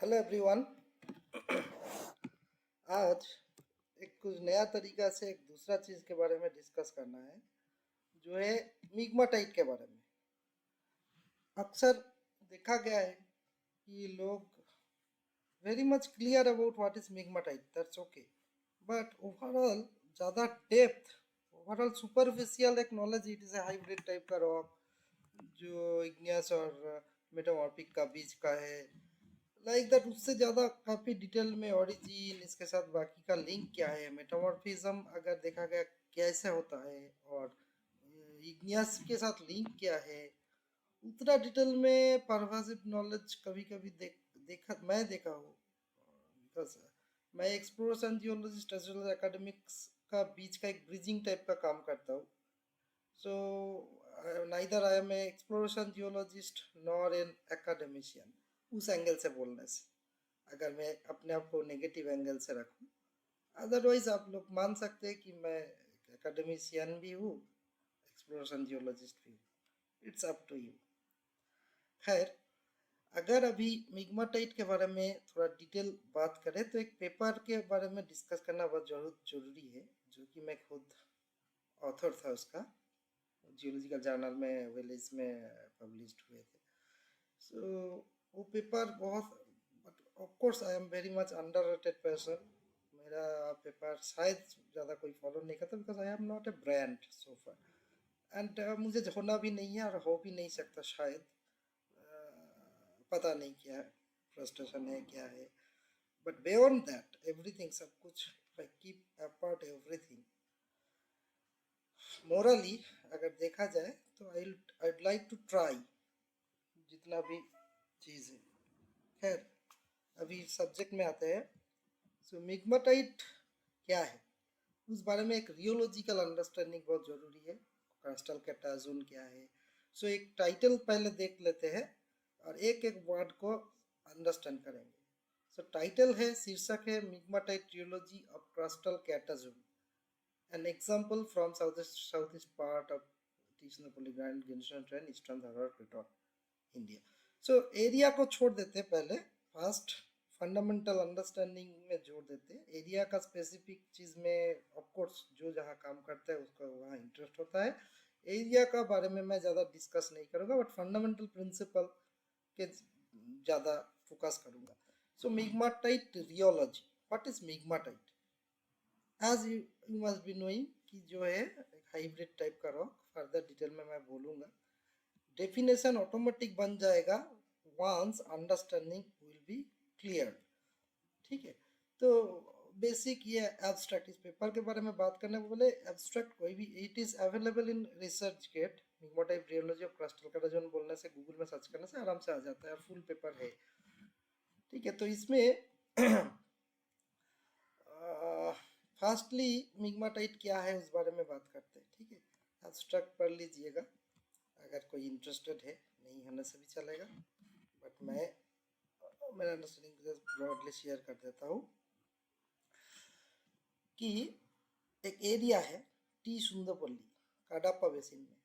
Hello everyone. आज एक कुछ नया तरीका से एक दूसरा चीज़ के बारे में डिस्कस करना है, जो है मिग्माटाइट के बारे में। अक्सर देखा गया है कि लोग very much clear about what is migmatite, that's okay, but overall ज़्यादा डेप्थ, ओवरऑल सुपरफिशियल एक knowledge, it is a hybrid type का रॉक जो इग्नियस और मेटामॉर्फिक का बीच का है, लाइक दैट। उससे ज़्यादा काफ़ी डिटेल में ओरिजिन, इसके साथ बाकी का लिंक क्या है, मेटामॉर्फिज्म अगर देखा गया कैसे होता है, और इग्नियस के साथ लिंक क्या है, उतना डिटेल में परवासिव नॉलेज कभी कभी देखा हूँ। बिकॉज मैं exploration geologist as well academics का बीच का एक ब्रिजिंग टाइप का काम करता हूँ। So neither I am a exploration geologist nor an academician, उस एंगल से बोलने से, अगर मैं अपने आप को नेगेटिव एंगल से रखूं। अदरवाइज आप लोग मान सकते हैं कि मैं एकेडमिशियन भी हूँ, एक्सप्लोरेशन जियोलॉजिस्ट भी हूँ। It's up to you. खैर, अगर अभी मिग्माटाइट के बारे में थोड़ा डिटेल बात करें तो एक पेपर के बारे में डिस्कस करना बहुत जरूरी है, जो कि मैं खुद ऑथर था उसका, जियोलॉजिकल जर्नल में वेलेज में पब्लिश्ड हुए थे। सो वो पेपर बहुत, but of course I am very much underrated person. मेरा पेपर शायद ज़्यादा कोई फॉलो नहीं करता, because I am not a brand so far, and मुझे होना भी नहीं है और हो भी नहीं सकता शायद। पता नहीं क्या है, फ्रस्ट्रेशन है क्या है, बट बियॉन्ड दैट एवरीथिंग, सब कुछ, I keep apart everything. Morally अगर देखा जाए तो आई लाइक टू ट्राई जितना भी चीज़ है। खैर, अभी सब्जेक्ट में आते हैं। सो मिग्माटाइट क्या है, उस बारे में एक रियोलॉजिकल अंडरस्टैंडिंग बहुत ज़रूरी है। क्रिस्टल कैटाजोन क्या है, सो एक टाइटल पहले देख लेते हैं और एक एक वर्ड को अंडरस्टैंड करेंगे। सो टाइटल है, शीर्षक है, migmatite rheology of crystal catazone, an example from south east part of Trichinopoly ग्रैंड गिनसन terrain eastern Dharwar plateau India. So area को छोड़ देते हैं पहले, फर्स्ट फंडामेंटल अंडरस्टैंडिंग में जोड़ देते हैं। एरिया का स्पेसिफिक चीज़ में ऑफ कोर्स जो जहाँ काम करता है उसका वहाँ इंटरेस्ट होता है। एरिया का बारे में मैं ज़्यादा डिस्कस नहीं करूँगा, बट फंडामेंटल प्रिंसिपल के ज़्यादा फोकस करूँगा। So migmatite rheology, what is migmatite? As you must be knowing कि जो है एक हाइब्रिड टाइप का रॉक, फर्दर डिटेल में मैं बोलूँगा। डेफिनेशन ऑटोमेटिक बन जाएगा once understanding will be clear. ठीक है, तो बेसिक ये एब्स्ट्रैक्ट, इस पेपर के बारे में बात करने को बोले एब्स्ट्रैक्ट कोई भी, it is available in research gate. Migmatite rheology of crystal catazone बोलने से, गूगल में सर्च करने से आराम से आ जाता है, फुल पेपर है। ठीक है, तो इसमें फास्टली मिग्माटाइट क्या है उस बारे में बात करते हैं। ठीक है, एब्स्ट्रैक्ट पढ़ लीजिएगा अगर कोई इंटरेस्टेड है, नहीं होने से भी चलेगा, बट मैं मेरा अंडरस्टैंडिंग ब्रॉडली शेयर कर देता हूँ कि एक एरिया है टी सुंदरपल्ली काडाप्पा बेसिन में।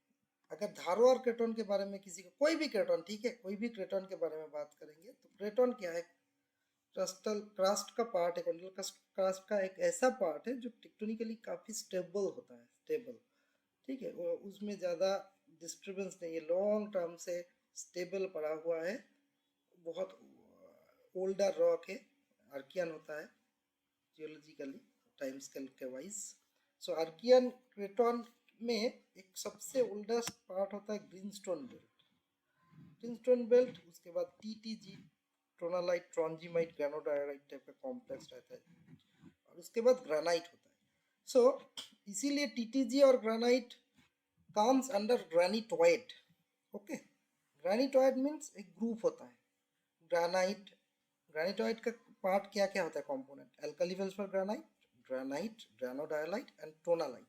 अगर धारवाड़ क्रेटन के बारे में किसी को, कोई भी क्रेटन, ठीक है, कोई भी क्रेटन के बारे में बात करेंगे तो क्रेटन क्या है? क्रस्टल क्रास्ट का पार्ट है, कॉन्टिनेंटल क्रास्ट का एक ऐसा पार्ट है जो टेक्टोनिकली काफ़ी स्टेबल होता है, स्टेबल। ठीक है, वो उसमें ज़्यादा डिस्टर्बेंस नहीं है, लॉन्ग टर्म से स्टेबल पड़ा हुआ है, बहुत ओल्डर रॉक है, आर्कियन होता है जियोलॉजिकली, टाइम स्केल के वाइज। सो आर्कियन क्रेटन में एक सबसे ओल्डेस्ट पार्ट होता है ग्रीनस्टोन बेल्ट। ग्रीनस्टोन बेल्ट, उसके बाद टीटीजी, ट्रोनालाइट, ट्रॉन्जीमाइट, ग्रेनोडायराइट टाइप का कॉम्प्लेक्स रहता है, और उसके बाद ग्रेनाइट होता है। सो इसीलिए टीटीजी और granite comes under granitoid. Okay, granitoid means एक ग्रुप होता है। ग्रेनाइट, ग्रेनिटोइड का पार्ट क्या क्या होता है component? Alkali feldspar granite, granite, granodiorite and tonalite.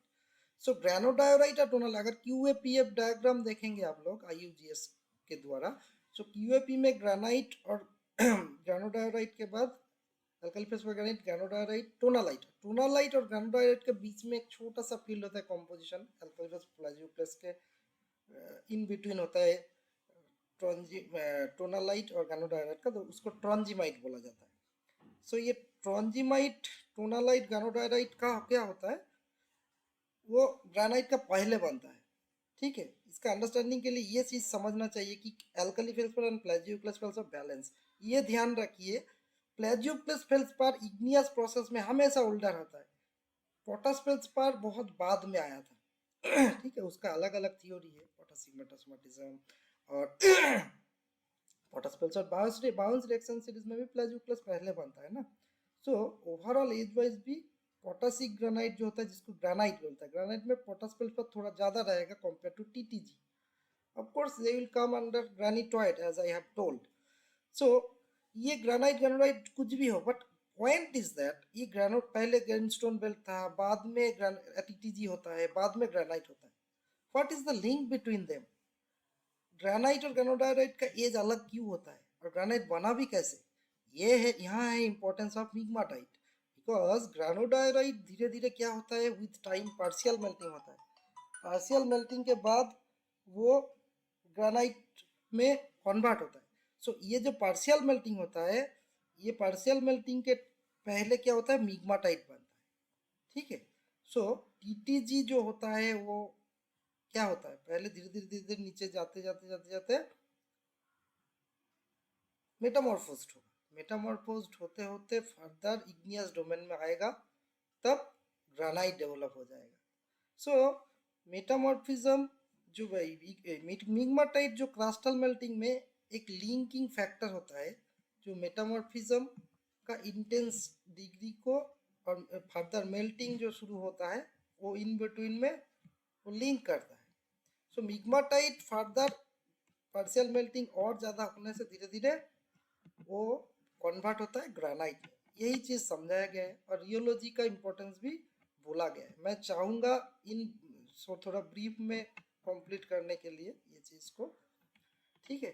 So granodiorite और टोनालाइट, अगर क्यूएपीएफ डायग्राम देखेंगे आप लोग आईयूजीएस के द्वारा, सो क्यूएपी में ग्रेनाइट और ग्रेनोडायोलाइट के बाद अल्कली फेल्सफर ग्रेनाइट, ग्रेनोडायोलाइट, टोनालाइट। टोनालाइट और ग्रेनोडायोलाइट के बीच में एक छोटा सा फील्ड होता है कॉम्पोजिशन, अल्कली फेल्सफर प्लाजियोक्लेस के इन बिटवीन होता है टोनालाइट और गैनोडायराइट का, तो उसको ट्रॉन्जिमाइट बोला जाता है। सो ये ट्रॉन्जिमाइट, टोनालाइट, गैनोडायराइट का क्या होता है, वो ग्रेनाइट का पहले बनता है। ठीक है, इसका अंडरस्टैंडिंग के लिए ये चीज़ समझना चाहिए कि alkali feldspar and plagioclase feldspar balance, ये ध्यान रखिए। प्लाजियोक्लस फेल्सपार इग्नियस प्रोसेस में हमेशा ओल्डर होता है, पोटास फेल्सपार बहुत बाद में आया था। ठीक है, उसका अलग अलग थ्योरी है, पोटासिगमेटिज्म और potash feldspar Bowen's reaction series में भी प्लाजियोक्लस पहले बनता है ना। सो ओवरऑल एज वाइज भी पोटासिक ग्रेनाइट जो होता है, जिसको ग्रेनाइट बोलता है, ग्रेनाइट में पोटास फेल्सपार थोड़ा ज़्यादा रहेगा compare to TTG. Of course they will come under granitoid as I have told. So ये ग्रेनाइट ग्रेनाइट कुछ भी हो, बट पॉइंट इज दैट ये ग्रेनाइट पहले ग्रेनस्टोन बेल्ट था, बाद में टीटीजी होता है, बाद में ग्रेनाइट होता है। What is the link between them? Granite और ग्रेनोडायराइट का एज अलग क्यों होता है और ग्रेनाइट बना भी कैसे? ये है, यहाँ है इंपॉर्टेंस ऑफ मिग्माटाइट। बिकॉज ग्रेनोडायराइट धीरे धीरे क्या होता है, विथ टाइम पार्शियल मेल्टिंग होता है, पार्शियल मेल्टिंग के बाद वो ग्रेनाइट में कन्वर्ट होता है। सो ये जो पार्शियल मेल्टिंग होता है, ये पार्शियल मेल्टिंग के पहले क्या होता है, मिग्माटाइट बनता है। ठीक है, सो टीटीजी जो होता है वो क्या होता है, पहले धीरे धीरे धीरे धीरे नीचे जाते जाते जाते जाते मेटामॉर्फोज्ड होगा, मेटामॉर्फोज्ड होते होते फर्दर इग्नियस डोमेन में आएगा, तब ग्रेनाइट डेवलप हो जाएगा। सो मेटामॉर्फिज्म जो मिग्माटाइट जो क्रास्टल मेल्टिंग में एक लिंकिंग फैक्टर होता है, जो मेटामॉर्फिज्म का इंटेंस डिग्री को और फर्दर मेल्टिंग जो शुरू होता है वो इन बिटवीन में वो लिंक करता है। सो मिग्माटाइट फर्दर पार्शियल मेल्टिंग और ज़्यादा होने से धीरे धीरे वो कन्वर्ट होता है ग्रेनाइट में। यही चीज़ समझाया गया है और रियोलॉजी का इम्पोर्टेंस भी बोला गया है। मैं चाहूँगा इन थोड़ा ब्रीफ में कंप्लीट करने के लिए ये चीज़ को। ठीक है,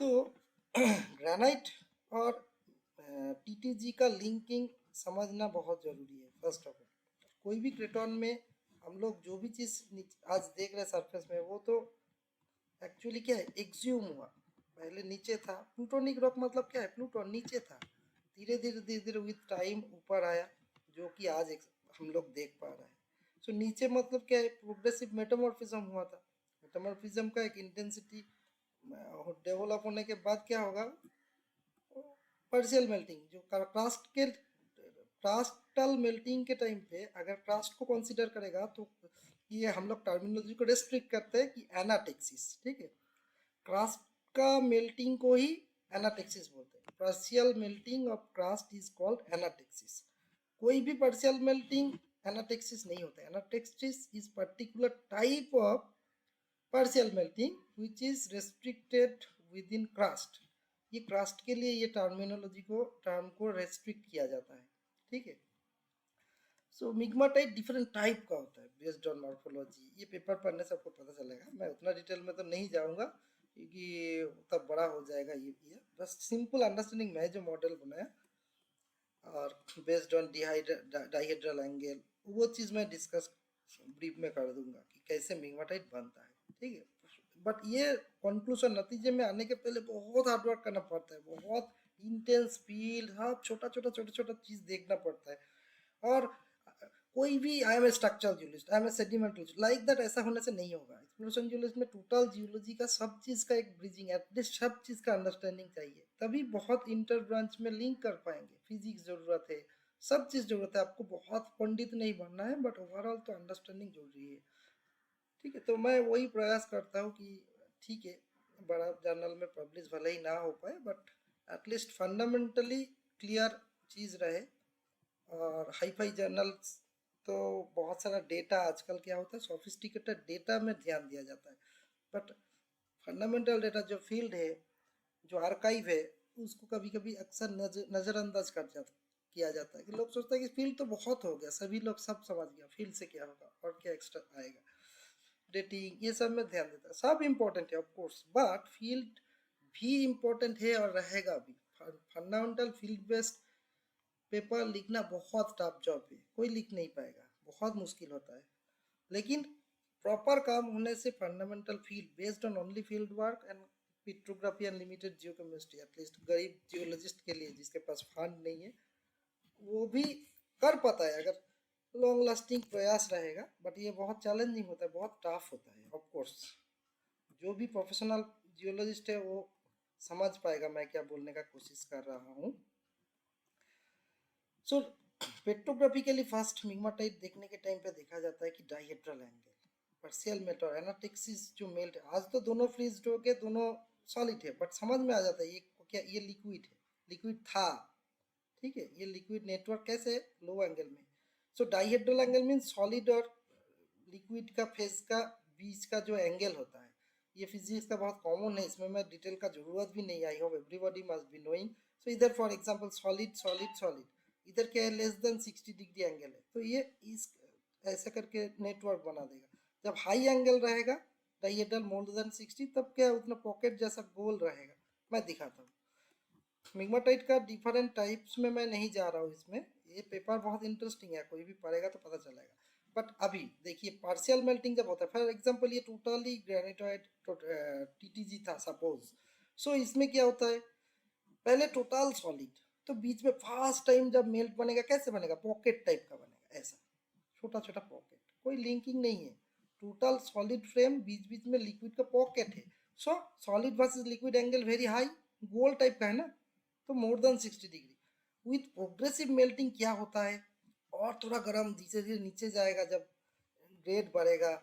तो ग्रेनाइट और टीटीजी का लिंकिंग समझना बहुत ज़रूरी है। फर्स्ट ऑफ ऑल, कोई भी क्रेटॉन में हम लोग जो भी चीज़ आज देख रहे हैं सरफेस में, वो तो एक्चुअली क्या है, एक्ज्यूम हुआ। पहले नीचे था, प्लूटोनिक रॉक मतलब क्या है, प्लूटोन नीचे था, धीरे धीरे धीरे धीरे विद टाइम ऊपर आया, जो कि आज हम लोग देख पा रहे हैं। सो नीचे मतलब क्या है, प्रोग्रेसिव मेटामॉर्फिज्म हुआ था। मेटामॉर्फिज्म का एक इंटेंसिटी डेवलप होने के बाद क्या होगा, पार्शियल मेल्टिंग, जो क्रास्टल मेल्टिंग के टाइम पे अगर क्रास्ट को कंसीडर करेगा तो ये हम लोग टर्मिनोलॉजी को रेस्ट्रिक्ट करते हैं कि एनाटेक्सिस। ठीक है, क्रास्ट का मेल्टिंग को ही एनाटेक्सिस बोलते हैं। Partial melting of crust is called anatexis. कोई भी पार्शियल मेल्टिंग एनाटेक्सिस नहीं होता है। Anatexis is particular type of partial melting which is restricted within crust. ये क्रास्ट के लिए ये टर्म को रेस्ट्रिक्ट किया जाता है। ठीक है, सो मिग्माटाइट डिफरेंट टाइप का होता है बेस्ड ऑन मॉर्फोलॉजी। ये पेपर पढ़ने से आपको पता चलेगा, मैं उतना डिटेल में तो नहीं जाऊंगा क्योंकि तब बड़ा हो जाएगा। ये बस सिंपल अंडरस्टैंडिंग में जो मॉडल बनाया और बेस्ड ऑन डाइहेड्रल एंगल, वो चीज़ मैं डिस्कस ब्रीफ में कर दूंगा कि कैसे मिग्माटाइट बनता है। ठीक है, बट ये कंक्लूजन नतीजे में आने के पहले बहुत हार्डवर्क करना पड़ता है, बहुत इंटेंस फील्ड, हाँ छोटा छोटा चीज़ देखना पड़ता है। और कोई भी I am a structural geologist, I am a sedimental like that, ऐसा होने से नहीं होगा। एक्सप्लोरेशन जियोलॉजी में टोटल जियोलॉजी का सब चीज़ का एक ब्रिजिंग, एटलीस्ट सब चीज़ का अंडरस्टैंडिंग चाहिए, तभी बहुत इंटर ब्रांच में लिंक कर पाएंगे। फिजिक्स ज़रूरत है, सब चीज़ ज़रूरत है, आपको बहुत पंडित नहीं बनना है, बट ओवरऑल तो अंडरस्टैंडिंग जरूरी है। ठीक है, तो मैं वही प्रयास करता हूँ कि ठीक है, बड़ा जर्नल में पब्लिश भले ही ना हो पाए, बट एटलीस्ट फंडामेंटली क्लियर चीज़ रहे। और हाई फाई जर्नल्स तो बहुत सारा डेटा आजकल क्या होता है, सोफिस्टिकेटेड डेटा में ध्यान दिया जाता है, बट फंडामेंटल डेटा जो फील्ड है, जो आर्काइव है, उसको कभी कभी अक्सर नज़रअंदाज किया जाता है कि लोग सोचते हैं कि फील्ड तो बहुत हो गया, सभी लोग सब समझ गया, फील्ड से क्या होगा और क्या एक्स्ट्रा आएगा। डेटिंग ये सब में ध्यान देता है, सब इम्पोर्टेंट है ऑफ कोर्स, बट फील्ड भी इम्पोर्टेंट है और रहेगा भी। फंडामेंटल फील्ड बेस्ड पेपर लिखना बहुत टफ जॉब है, कोई लिख नहीं पाएगा, बहुत मुश्किल होता है। लेकिन प्रॉपर काम होने से fundamental field based on only field work and petrography and limited geochemistry, at least गरीब जियोलॉजिस्ट के लिए जिसके पास फंड नहीं है वो भी कर पाता है अगर लॉन्ग लास्टिंग प्रयास रहेगा। बट ये बहुत चैलेंजिंग होता है, बहुत टफ होता है। ऑफ कोर्स जो भी प्रोफेशनल जियोलॉजिस्ट है वो समझ पाएगा मैं क्या बोलने का कोशिश कर रहा हूँ। सो पेट्रोग्राफी के लिए फर्स्ट मिग्माटाइट देखने के टाइम पे देखा जाता है कि डाइहेड्रल एंगल पार्शियल मेल्ट एनाटिक्सिस जो मेल्ट, आज तो दोनों फ्रीज हो के दोनों सॉलिड है बट समझ में आ जाता है ये क्या, ये लिक्विड है, लिक्विड था, ठीक है। ये लिक्विड नेटवर्क कैसे लो एंगल में। सो डाइहेड्रल एंगल मीन सॉलिड और लिक्विड का फेज का बीच का जो एंगल होता है, ये फिजिक्स का बहुत कॉमन है, इसमें मैं डिटेल का जरूरत भी नहीं, I hope everybody must be knowing. So इधर for example solid solid solid, इधर क्या है लेस देन 60 डिग्री एंगल है, तो ये इस ऐसा करके नेटवर्क बना देगा। जब हाई एंगल रहेगा डाइहेड्रल मोर देन 60 तब क्या उतना पॉकेट जैसा गोल रहेगा। मैं दिखाता हूँ मिग्माटाइट का डिफरेंट टाइप्स में, मैं नहीं जा रहा हूँ इसमें, ये पेपर बहुत इंटरेस्टिंग है, कोई भी पढ़ेगा तो पता चलेगा। बट अभी देखिए पार्शियल मेल्टिंग जब होता है, फॉर एग्जांपल ये टोटली ग्रेनिटोइड टीटीजी था सपोज। सो इसमें क्या होता है पहले टोटल सॉलिड, तो बीच में फर्स्ट टाइम जब मेल्ट बनेगा कैसे बनेगा, पॉकेट टाइप का बनेगा, ऐसा छोटा छोटा पॉकेट, कोई लिंकिंग नहीं है, टोटल सॉलिड फ्रेम बीच बीच में लिक्विड का पॉकेट है। So solid versus liquid angle very high, गोल टाइप का है ना, तो more than 60 degree. With progressive melting क्या होता है और थोड़ा गर्म धीरे धीरे नीचे जाएगा, जब ग्रेड बढ़ेगा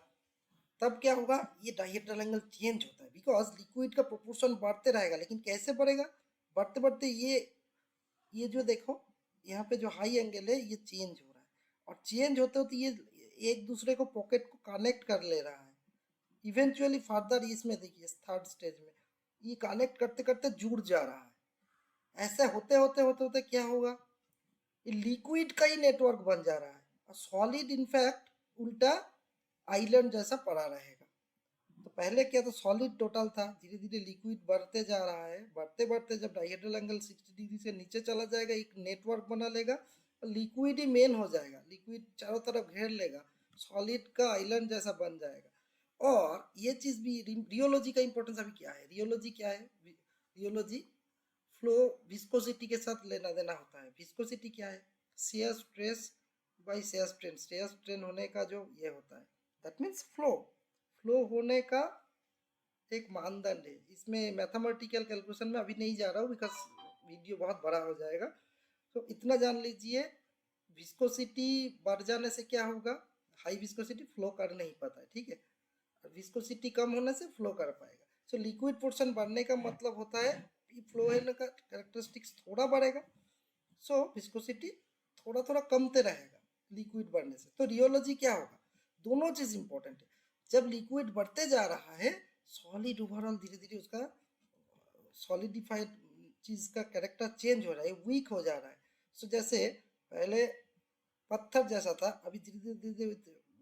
तब क्या होगा ये डाइहेड्रल एंगल चेंज होता है, बिकॉज लिक्विड का प्रोपोर्शन बढ़ते रहेगा। लेकिन कैसे बढ़ेगा, बढ़ते बढ़ते ये जो देखो यहाँ पे जो हाई एंगल है ये चेंज हो रहा है, और चेंज होते होते ये एक दूसरे को पॉकेट को कनेक्ट कर ले रहा है। इवेंचुअली फर्दर इसमें देखिए थर्ड स्टेज में ये कनेक्ट करते करते जुड़ जा रहा है। ऐसे होते होते होते होते क्या होगा, ये लिक्विड का ही नेटवर्क बन जा रहा है, और सॉलिड इनफैक्ट उल्टा आइलैंड जैसा पड़ा रहेगा। तो पहले क्या था सॉलिड टोटल था, धीरे धीरे लिक्विड बढ़ते जा रहा है, बढ़ते बढ़ते जब डाइहेड्रल एंगल 60 डिग्री से नीचे चला जाएगा एक नेटवर्क बना लेगा, लिक्विड ही मेन हो जाएगा, लिक्विड चारों तरफ घेर लेगा, सॉलिड का आइलैंड जैसा बन जाएगा। और ये चीज भी रियोलॉजी का इंपॉर्टेंस अभी क्या है, रियोलॉजी क्या है, रियोलॉजी फ्लो विस्कोसिटी के साथ लेना देना होता है। विस्कोसिटी क्या है, shear stress by shear strain, shear strain होने का जो ये होता है दैट मीन्स फ्लो, फ्लो होने का एक मानदंड है। इसमें मैथमेटिकल कैलकुलेशन में अभी नहीं जा रहा हूँ बिकॉज वीडियो बहुत बड़ा हो जाएगा। तो इतना जान लीजिए विस्कोसिटी बढ़ जाने से क्या होगा, हाई विस्कोसिटी फ्लो कर नहीं पाता है, ठीक है, और विस्कोसिटी कम होने से फ्लो कर पाएगा। सो लिक्विड पोर्शन बढ़ने का मतलब होता है फ्लो होने का कैरेक्टरिस्टिक्स थोड़ा बढ़ेगा, सो विस्कोसिटी थोड़ा थोड़ा कमते रहेगा लिक्विड बढ़ने से। तो रियोलॉजी क्या होगा, दोनों चीज इंपॉर्टेंट है। जब लिक्विड बढ़ते जा रहा है सॉलिड ओवरऑल धीरे धीरे उसका सॉलिडिफाइड चीज का कैरेक्टर चेंज हो रहा है, वीक हो जा रहा है। सो जैसे पहले पत्थर जैसा था, अभी धीरे धीरे धीरे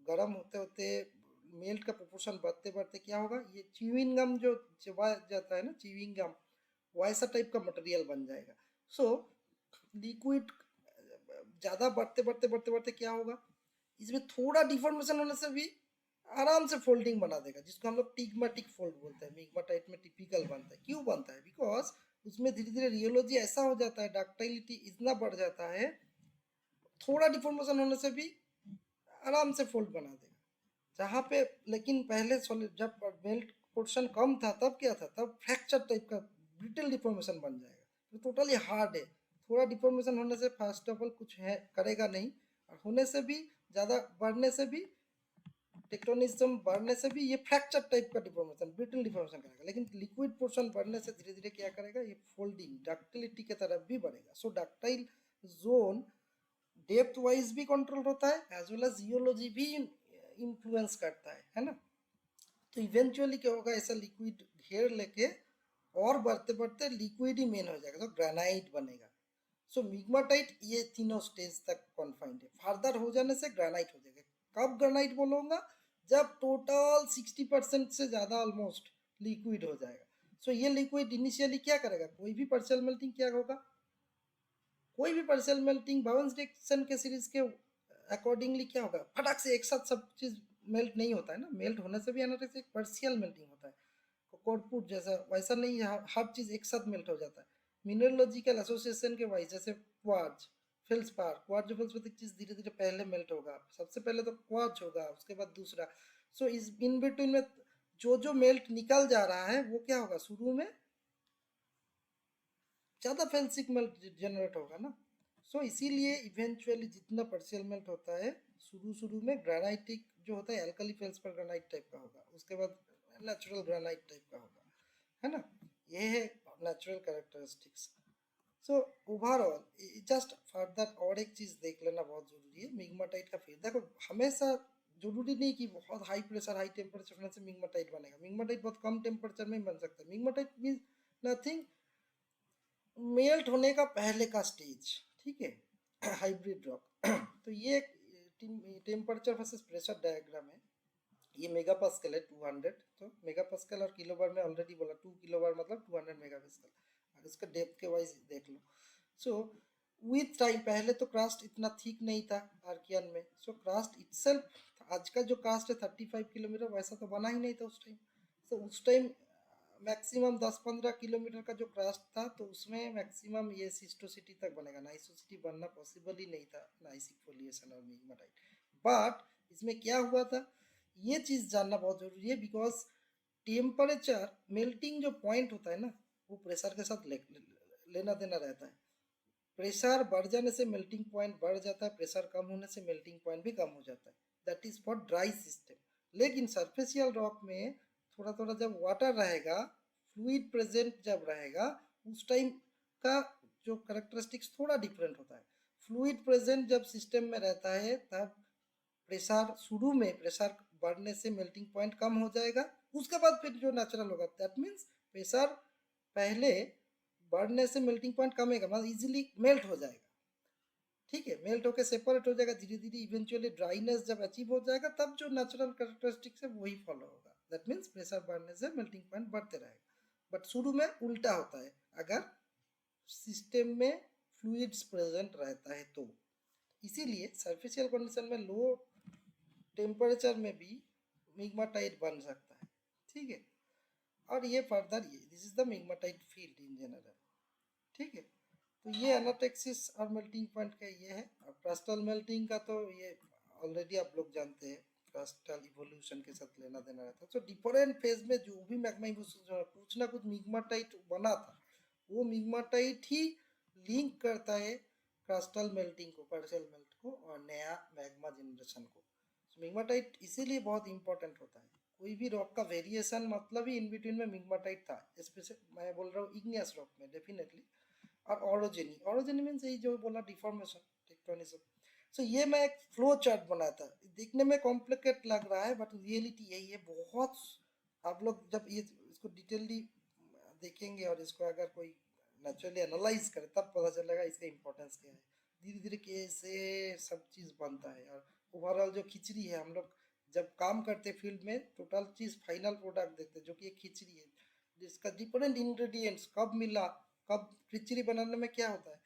गर्म होते होते मेल्ट का प्रोपोर्शन बढ़ते बढ़ते क्या होगा, ये च्यूइंग गम जो चबाया जाता है ना, च्यूइंग गम वैसा टाइप का मटेरियल बन जाएगा। सो लिक्विड ज़्यादा बढ़ते बढ़ते बढ़ते बढ़ते क्या होगा, इसमें थोड़ा डिफॉर्मेशन होने से भी आराम से फोल्डिंग बना देगा, जिसको हम लोग टिग्मेटिक फोल्ड बोलते हैं। मिग्माटाइट में टिपिकल बनता है, क्यों बनता है, बिकॉज उसमें धीरे धीरे रियोलॉजी ऐसा हो जाता है, डक्टाइलिटी इतना बढ़ जाता है, थोड़ा डिफॉर्मेशन होने से भी आराम से फोल्ड बना देगा। जहाँ पे लेकिन पहले सॉलिड जब मेल्ट पोर्शन कम था तब क्या था, तब फ्रैक्चर टाइप का ब्रिटल डिफॉर्मेशन बन जाएगा, तो टोटली हार्ड है। थोड़ा डिफॉर्मेशन होने से फर्स्ट ऑफ ऑल कुछ है करेगा नहीं, और होने से भी ज़्यादा बढ़ने से भी टेक्टोनिज्म बढ़ने से भी ये फ्रैक्चर टाइप का डिफॉर्मेशन ब्रिटल डिफॉर्मेशन करेगा। लेकिन लिक्विड पोर्शन बढ़ने से धीरे धीरे क्या करेगा, ये फोल्डिंग डक्टिलिटी की तरफ भी बढ़ेगा। सो डक्टाइल जोन डेप्थ वाइज भी कंट्रोल होता है एज वेल एज जियोलॉजी भी इन्फ्लुएंस करता है ना। तो इवेंचुअली क्या होगा, ऐसा लिक्विड घेर लेके और बढ़ते बढ़ते लिक्विड ही मेन हो जाएगा, तो ग्रेनाइट बनेगा। सो मिग्माटाइट ये तीनों स्टेज तक कॉन्फाइंड है, फर्दर हो जाने से ग्रेनाइट हो जाएगा। कब ग्रेनाइट बोलूँगा, जब टोटल 60% से ज़्यादा ऑलमोस्ट लिक्विड हो जाएगा। सो ये लिक्विड इनिशियली क्या करेगा, कोई भी पार्शियल मेल्टिंग क्या होगा, कोई भी पार्शियल मेल्टिंग बाउंस रिएक्शन के सीरीज के अकॉर्डिंगली क्या होगा, फटाक से एक साथ सब चीज मेल्ट नहीं होता है ना, मेल्ट होने से भी एनाटॉक्स एक पार्शियल मेल्टिंग होता है, कोडपुट जैसा वैसा नहीं है, हर चीज़ एक साथ मेल्ट हो जाता है। मिनरलोजिकल एसोसिएशन के वाइज जैसे क्वार्ज, फेल्सपार, क्वार्ज फेल्सपार चीज़ धीरे धीरे पहले मेल्ट होगा, सबसे पहले तो क्वार्ज होगा, उसके बाद दूसरा। सो इस इन बिटवीन में जो मेल्ट निकल जा रहा है वो क्या होगा, शुरू में ज़्यादा फेल्सिक मेल्ट जनरेट होगा ना। सो इसीलिए इवेंचुअली जितना पार्शियल मेल्ट होता है शुरू शुरू में ग्रेनाइटिक जो होता है एल्कली फेल्सपार ग्रेनाइट टाइप का होगा, उसके बाद नेचुरल ग्रेनाइट टाइप का होगा, है ना। ये है natural characteristics. So overall just further और एक चीज़ देख लेना बहुत ज़रूरी है मिग्माटाइट का। फिर देखो हमेशा जरूरी नहीं कि बहुत हाई प्रेशर हाई टेम्परेचर होने से मिग्माटाइट बनेगा, मिग्माटाइट बहुत कम टेम्परेचर में ही बन सकता है। मिग्माटाइट मीन्स नथिंग, मेल्ट होने का पहले का स्टेज, ठीक है, हाइब्रिड रॉक। तो ये टेम्परेचर वर्सेस प्रेशर डायग्राम है, ये मेगा पास्कल है 200, तो मेगा पास्कल और किलो बार में ऑलरेडी बोला, 2 किलो बार मतलब 200 मेगा पास्कल, और इसका डेप्थ के वाइज देख लो। सो विथ टाइम, पहले तो क्रास्ट इतना थिक नहीं था आर्कियन में, सो क्रास्ट इटसेल्फ, आज का जो कास्ट है 35 किलोमीटर वैसा तो बना ही नहीं था उस टाइम। तो उस टाइम मैक्सिमम 10-15 किलोमीटर का जो क्रास्ट था, तो उसमें मैक्सिमम ये सिस्टोसिटी तक बनेगा, नाइसोसिटी बनना पॉसिबल ही नहीं था, नाइसिक फोलिएशन और मिग्माटाइट। बट इसमें क्या हुआ था ये चीज़ जानना बहुत ज़रूरी है, बिकॉज टेम्परेचर मेल्टिंग जो पॉइंट होता है ना वो प्रेशर के साथ लेना देना रहता है। प्रेशर बढ़ जाने से मेल्टिंग पॉइंट बढ़ जाता है, प्रेशर कम होने से मेल्टिंग पॉइंट भी कम हो जाता है, that is for dry system. लेकिन सरफेसियल रॉक में थोड़ा थोड़ा जब वाटर रहेगा, फ्लूइड प्रेजेंट जब रहेगा, उस टाइम का जो करेक्टरिस्टिक्स थोड़ा डिफरेंट होता है। फ्लूइड प्रेजेंट जब सिस्टम में रहता है तब प्रेशर शुरू में प्रेशर बढ़ने से मेल्टिंग पॉइंट कम हो जाएगा, उसके बाद फिर जो नेचुरल होगा, दैट मीन्स प्रेशर पहले बढ़ने से मेल्टिंग पॉइंट कमेगा, मतलब इजीली मेल्ट हो जाएगा, ठीक है, मेल्ट होकर सेपरेट हो जाएगा धीरे धीरे, इवेंचुअली ड्राइनेस जब अचीव हो जाएगा तब जो नेचुरल कैरेक्टरिस्टिक्स है वही फॉलो होगा, दैट मीन्स प्रेशर बढ़ने से मेल्टिंग पॉइंट बढ़ते रहेगा। बट शुरू में उल्टा होता है अगर सिस्टम में फ्लूइड्स प्रेजेंट रहता है तो। इसीलिए सरफेसियल कंडीशन में लो टेम्परेचर में भी मिग्माटाइट बन सकता है, ठीक है। और ये फर्दर ये this is the migmatite field in general, ठीक है। तो ये एनाटेक्सिस और मेल्टिंग पॉइंट का ये है। और क्रास्टल मेल्टिंग का तो ये ऑलरेडी आप लोग जानते हैं, क्रास्टल इवोल्यूशन के साथ लेना देना रहता है। तो डिफरेंट फेज में जो भी मैग्मा कुछ ना कुछ मिग्माटाइट बना था, वो मिग्माटाइट ही लिंक करता है क्रास्टल मेल्टिंग को, पार्शियल मेल्ट को, और नया मैग्मा जनरेशन को। मिग्माटाइट इसीलिए बहुत इंपॉर्टेंट होता है, कोई भी रॉक का वेरिएशन मतलब ही इन बिटवीन में मिग्माटाइट था, स्पेशली मैं बोल रहा हूँ इग्नियस रॉक में डेफिनेटली। और ऑरोजेनी, ऑरोजेनी मीन्स यही जो बोला डिफॉर्मेशन, टेक्टोनिज्म। सो ये मैं एक फ्लो चार्ट बनाया था, देखने में कॉम्प्लिकेट लग रहा है बट रियलिटी यही है। बहुत आप लोग जब ये इसको डिटेलली देखेंगे और इसको अगर कोई नेचुरली एनालाइज करे तब पता चलेगा इसका इम्पोर्टेंस क्या है, धीरे धीरे कैसे सब चीज़ बनता है। और ओवरऑल जो खिचड़ी है, हम लोग जब काम करते फील्ड में टोटल चीज़ फाइनल प्रोडक्ट देखते हैं जो कि एक खिचड़ी है, जिसका डिफरेंट इंग्रेडिएंट्स कब मिला, कब खिचड़ी बनाने में क्या होता है,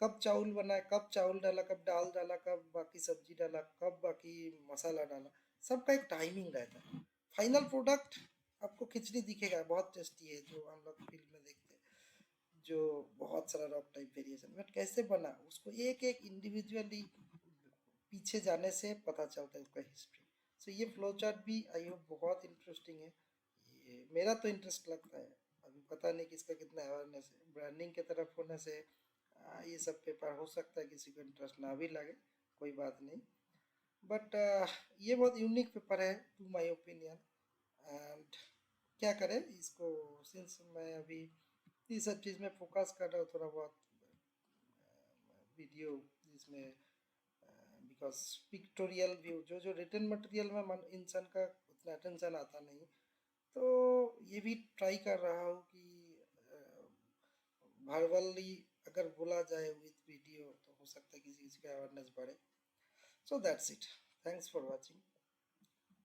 कब चावल बनाए, कब चावल डाला, कब दाल डाला, कब बाकी सब्जी डाला, कब बाकी मसाला डाला, सबका एक टाइमिंग रहता है। फाइनल प्रोडक्ट आपको खिचड़ी दिखेगा, बहुत टेस्टी है जो हम लोग फील्ड में देखते हैं, जो बहुत सारा रॉक टाइप वेरिएशन, बट कैसे बना उसको एक एक इंडिविजुअली पीछे जाने से पता चलता है उसका हिस्ट्री। सो ये फ्लो चार्ट भी आई होप बहुत इंटरेस्टिंग है, ये मेरा तो इंटरेस्ट लगता है। अभी पता नहीं किसका कितना अवेयरनेस है, ब्रांडिंग की तरफ होने से ये सब पेपर हो सकता है किसी को इंटरेस्ट ना भी लगे, कोई बात नहीं। बट ये बहुत यूनिक पेपर है टू माय ओपिनियन। एंड क्या करें इसको, सिंस मैं अभी ये सब चीज़ में फोकस कर रहा हूँ थोड़ा बहुत वीडियो जिसमें, बिकॉज पिक्टोरियल व्यू जो रिटर्न मटेरियल में इंसान का उतना अटेंशन आता नहीं, तो ये भी ट्राई कर रहा हूँ कि वर्बली अगर बोला जाए विथ वीडियो तो हो सकता है किसी किसी का अवेयरनेस बढ़े। So that's it, thanks for watching.